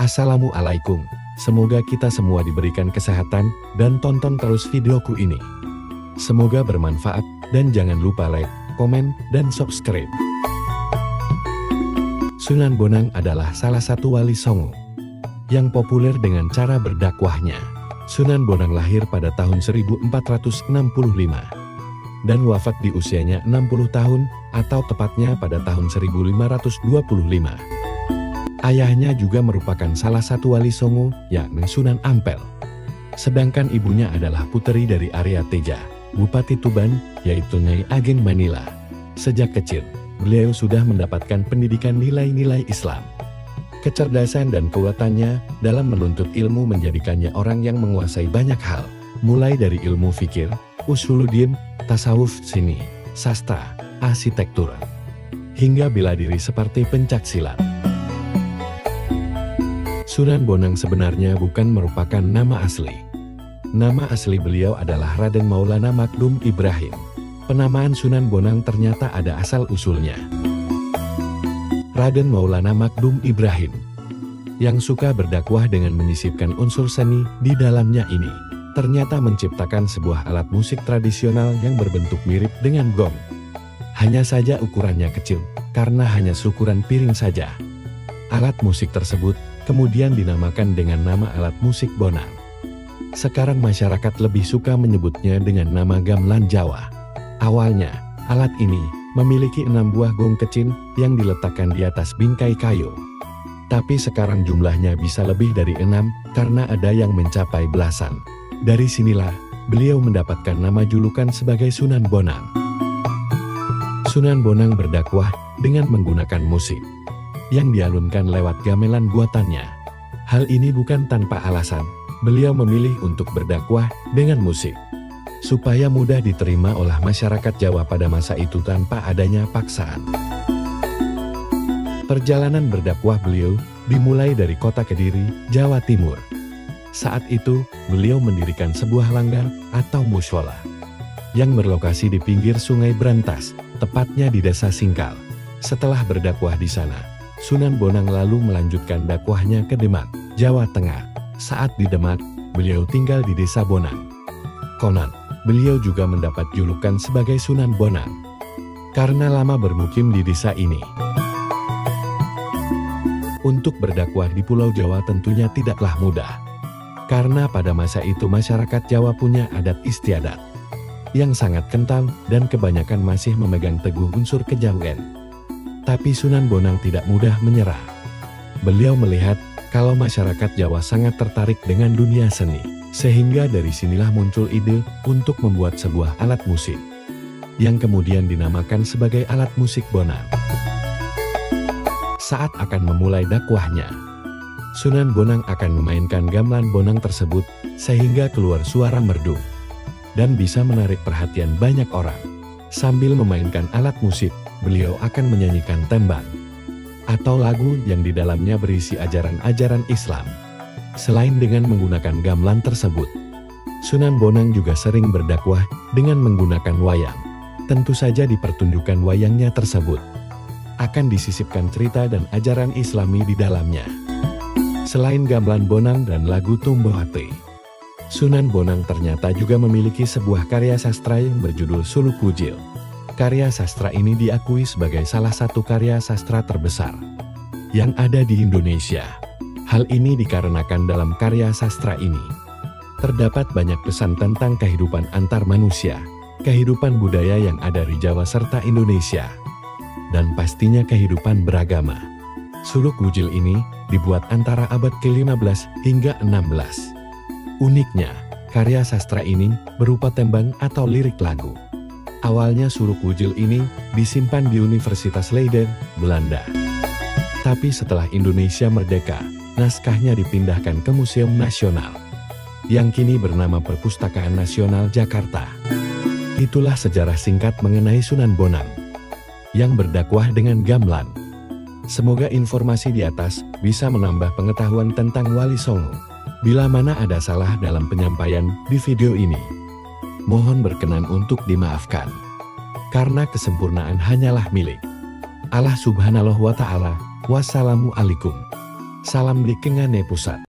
Assalamualaikum, semoga kita semua diberikan kesehatan dan tonton terus videoku ini. Semoga bermanfaat dan jangan lupa like, komen, dan subscribe. Sunan Bonang adalah salah satu wali Songo yang populer dengan cara berdakwahnya. Sunan Bonang lahir pada tahun 1465 dan wafat di usianya 60 tahun atau tepatnya pada tahun 1525. Ayahnya juga merupakan salah satu wali Songo, yakni Sunan Ampel. Sedangkan ibunya adalah puteri dari Arya Teja, Bupati Tuban, yaitu Nyai Ageng Manila. Sejak kecil, beliau sudah mendapatkan pendidikan nilai-nilai Islam. Kecerdasan dan kekuatannya dalam menuntut ilmu menjadikannya orang yang menguasai banyak hal, mulai dari ilmu fikir, usuluddin, tasawuf, seni, sastra, arsitektur, hingga bela diri seperti pencaksilat. Sunan Bonang sebenarnya bukan merupakan nama asli. Nama asli beliau adalah Raden Maulana Magdum Ibrahim. Penamaan Sunan Bonang ternyata ada asal-usulnya. Raden Maulana Magdum Ibrahim, yang suka berdakwah dengan menyisipkan unsur seni di dalamnya ini, ternyata menciptakan sebuah alat musik tradisional yang berbentuk mirip dengan gong. Hanya saja ukurannya kecil, karena hanya seukuran piring saja. Alat musik tersebut kemudian dinamakan dengan nama alat musik Bonang. Sekarang masyarakat lebih suka menyebutnya dengan nama gamelan Jawa. Awalnya, alat ini memiliki 6 buah gong kecil yang diletakkan di atas bingkai kayu. Tapi sekarang jumlahnya bisa lebih dari 6 karena ada yang mencapai belasan. Dari sinilah, beliau mendapatkan nama julukan sebagai Sunan Bonang. Sunan Bonang berdakwah dengan menggunakan musik yang dialunkan lewat gamelan buatannya. Hal ini bukan tanpa alasan, beliau memilih untuk berdakwah dengan musik, supaya mudah diterima oleh masyarakat Jawa pada masa itu tanpa adanya paksaan. Perjalanan berdakwah beliau dimulai dari kota Kediri, Jawa Timur. Saat itu, beliau mendirikan sebuah langgar atau mushola yang berlokasi di pinggir Sungai Brantas, tepatnya di Desa Singkal. Setelah berdakwah di sana, Sunan Bonang lalu melanjutkan dakwahnya ke Demak, Jawa Tengah. Saat di Demak, beliau tinggal di Desa Bonang. Konon, beliau juga mendapat julukan sebagai Sunan Bonang karena lama bermukim di desa ini. Untuk berdakwah di Pulau Jawa tentunya tidaklah mudah, karena pada masa itu masyarakat Jawa punya adat istiadat yang sangat kental dan kebanyakan masih memegang teguh unsur kejawen. Tapi Sunan Bonang tidak mudah menyerah. Beliau melihat kalau masyarakat Jawa sangat tertarik dengan dunia seni, sehingga dari sinilah muncul ide untuk membuat sebuah alat musik, yang kemudian dinamakan sebagai alat musik Bonang. Saat akan memulai dakwahnya, Sunan Bonang akan memainkan gamelan Bonang tersebut, sehingga keluar suara merdu, dan bisa menarik perhatian banyak orang. Sambil memainkan alat musik, beliau akan menyanyikan tembang atau lagu yang di dalamnya berisi ajaran-ajaran Islam. Selain dengan menggunakan gamelan tersebut, Sunan Bonang juga sering berdakwah dengan menggunakan wayang. Tentu saja di pertunjukan wayangnya tersebut akan disisipkan cerita dan ajaran Islami di dalamnya. Selain gamelan Bonang dan lagu Tumbuh Hati, Sunan Bonang ternyata juga memiliki sebuah karya sastra yang berjudul Suluk Wujil. Karya sastra ini diakui sebagai salah satu karya sastra terbesar yang ada di Indonesia. Hal ini dikarenakan dalam karya sastra ini terdapat banyak pesan tentang kehidupan antar manusia, kehidupan budaya yang ada di Jawa serta Indonesia, dan pastinya kehidupan beragama. Suluk Wujil ini dibuat antara abad ke-15 hingga 16. Uniknya, karya sastra ini berupa tembang atau lirik lagu. Awalnya Suluk Wujil ini disimpan di Universitas Leiden, Belanda. Tapi setelah Indonesia merdeka, naskahnya dipindahkan ke Museum Nasional, yang kini bernama Perpustakaan Nasional Jakarta. Itulah sejarah singkat mengenai Sunan Bonang, yang berdakwah dengan gamelan. Semoga informasi di atas bisa menambah pengetahuan tentang Wali Songo. Bila mana ada salah dalam penyampaian di video ini, mohon berkenan untuk dimaafkan, karena kesempurnaan hanyalah milik Allah Subhanahu wa Ta'ala. Wassalamualaikum. Salam di Kengane Pusat.